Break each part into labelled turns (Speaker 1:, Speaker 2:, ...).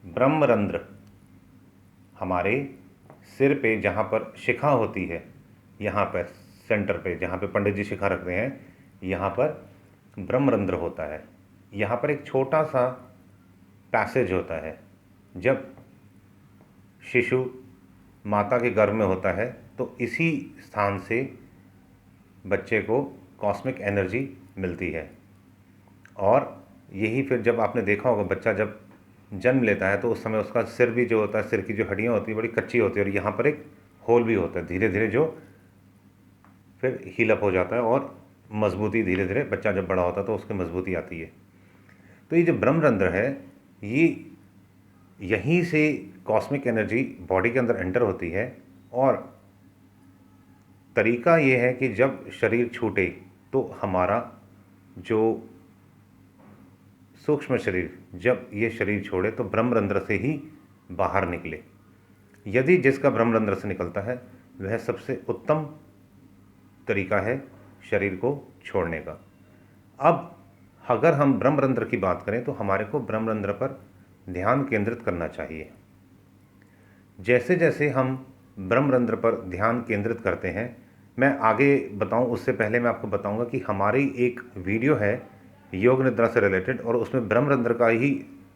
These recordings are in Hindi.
Speaker 1: ब्रह्मरंध्र हमारे सिर पे जहाँ पर शिखा होती है, यहाँ पर सेंटर पे जहाँ पे पंडित जी शिखा रखते हैं, यहाँ पर ब्रह्मरंध्र होता है। यहाँ पर एक छोटा सा पैसेज होता है। जब शिशु माता के गर्भ में होता है तो इसी स्थान से बच्चे को कॉस्मिक एनर्जी मिलती है। और यही फिर जब आपने देखा होगा, बच्चा जब जन्म लेता है तो उस समय उसका सिर भी जो होता है, सिर की जो हड्डियाँ होती है बड़ी कच्ची होती है और यहाँ पर एक होल भी होता है। धीरे धीरे जो फिर हील अप हो जाता है और मजबूती धीरे धीरे, बच्चा जब बड़ा होता है तो उसकी मजबूती आती है। तो ये जो ब्रह्मरंध्र है, ये यहीं से कॉस्मिक एनर्जी बॉडी के अंदर एंटर होती है। और तरीका ये है कि जब शरीर छूटे तो हमारा जो सूक्ष्म शरीर, जब ये शरीर छोड़े तो ब्रह्मरंध्र से ही बाहर निकले। यदि जिसका ब्रह्मरंध्र से निकलता है वह सबसे उत्तम तरीका है शरीर को छोड़ने का। अब अगर हम ब्रह्मरंध्र की बात करें तो हमारे को ब्रह्मरंध्र पर ध्यान केंद्रित करना चाहिए। जैसे जैसे हम ब्रह्मरंध्र पर ध्यान केंद्रित करते हैं, मैं आगे बताऊं उससे पहले मैं आपको बताऊंगा कि हमारी एक वीडियो है योग निद्रा से रिलेटेड, और उसमें ब्रह्मरंध्र का ही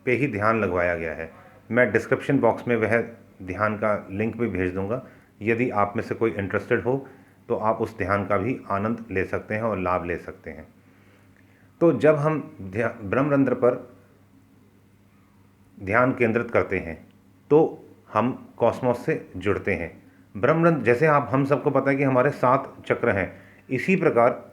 Speaker 1: पे ही ध्यान लगवाया गया है। मैं डिस्क्रिप्शन बॉक्स में वह ध्यान का लिंक भी भेज दूंगा। यदि आप में से कोई इंटरेस्टेड हो तो आप उस ध्यान का भी आनंद ले सकते हैं और लाभ ले सकते हैं। तो जब हम ब्रह्मरंध्र पर ध्यान केंद्रित करते हैं तो हम कॉस्मोस से जुड़ते हैं। ब्रह्मरंध्र, जैसे हम सबको पता है कि हमारे 7 चक्र हैं, इसी प्रकार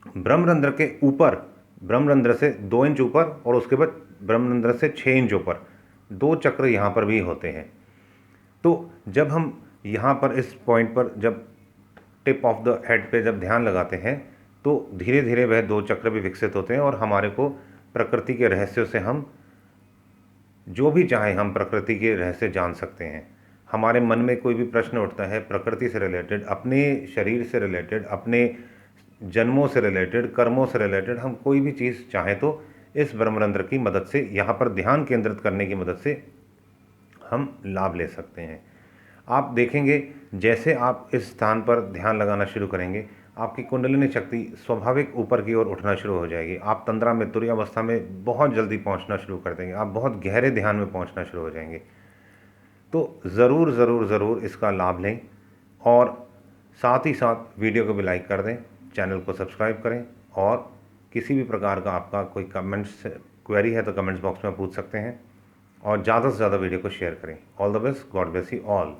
Speaker 1: ब्रह्मरंध्र के ऊपर, ब्रह्मरंध्र से 2 इंच ऊपर और उसके बाद ब्रह्मरंध्र से 6 इंच ऊपर 2 चक्र यहाँ पर भी होते हैं। तो जब हम यहाँ पर इस पॉइंट पर जब टिप ऑफ द हेड पे जब ध्यान लगाते हैं तो धीरे धीरे वह 2 चक्र भी विकसित होते हैं और हमारे को प्रकृति के रहस्यों से हम जो भी चाहें हम प्रकृति के रहस्य जान सकते हैं। हमारे मन में कोई भी प्रश्न उठता है प्रकृति से रिलेटेड, अपने शरीर से रिलेटेड, अपने जन्मों से रिलेटेड, कर्मों से रिलेटेड, हम कोई भी चीज़ चाहें तो इस ब्रह्मरंध्र की मदद से, यहाँ पर ध्यान केंद्रित करने की मदद से हम लाभ ले सकते हैं। आप देखेंगे जैसे आप इस स्थान पर ध्यान लगाना शुरू करेंगे, आपकी कुंडलिनी शक्ति स्वाभाविक ऊपर की ओर उठना शुरू हो जाएगी। आप तंद्रा में, तुरीय अवस्था में बहुत जल्दी पहुंचना शुरू कर देंगे। आप बहुत गहरे ध्यान में पहुंचना शुरू हो जाएंगे। तो ज़रूर ज़रूर ज़रूर इसका लाभ लें और साथ ही साथ वीडियो को भी लाइक कर दें, चैनल को सब्सक्राइब करें। और किसी भी प्रकार का आपका कोई कमेंट्स क्वेरी है तो कमेंट्स बॉक्स में पूछ सकते हैं और ज़्यादा से ज़्यादा वीडियो को शेयर करें। All the best, God bless you all.